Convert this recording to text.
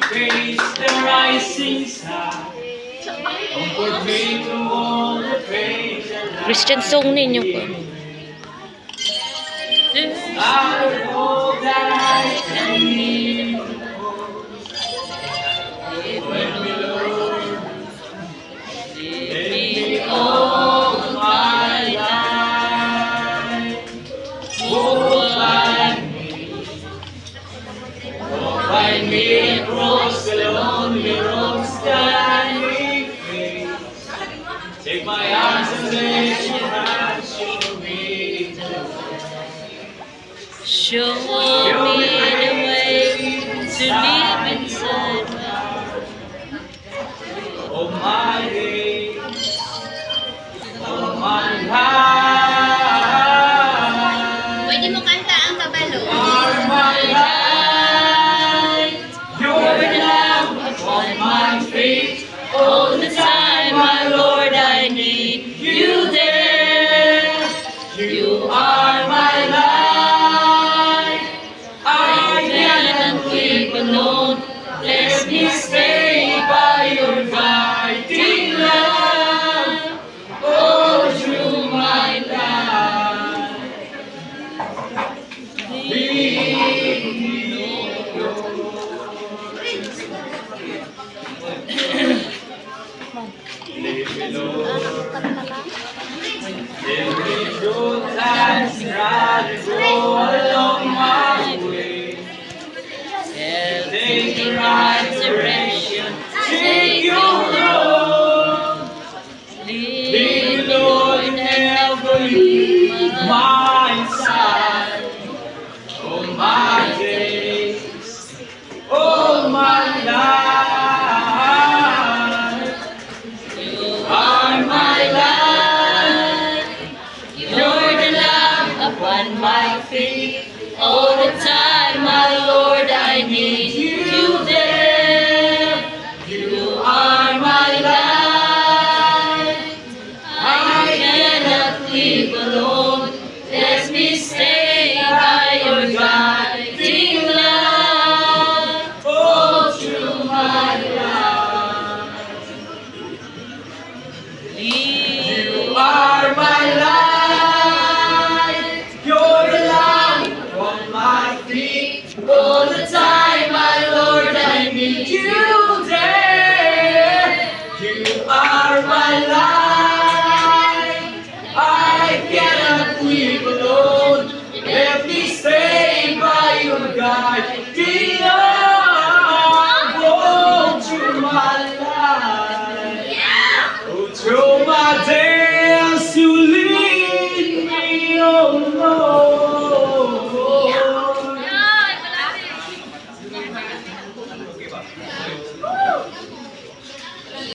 face the rising sun. Comfort me through all the pain and life. Christian song ninyo ko. I know that I can live when below. Let me all my life. Oh, find me across the lonely road, standing face. Take my arms and let your hands show me the way. Show me the way to live inside my heart. Oh my days, oh my life. Pwede mo kanta ang kabalo. Are my life. You're the lamp upon my feet. All the time, my Lord, I need you there. You are my life. I cannot Keep alone, let me stay by your guiding love. all through my life. Leave me, Lord. Let me go times rather go along my way. Take the right direction, take your road. Leave me, Lord, never leave my side. All my days, all my life. You are my life. You're the lamp upon my feet. All the time, my Lord, I need you there. You are my life. I cannot live alone. Let me stay by your guiding love. All through my life. You are my light. You're the lamp on my feet. All the time, my Lord, I need you there. You are my light. I cannot live alone. Let me stay by your guiding love. All through my life. Oh, through my day.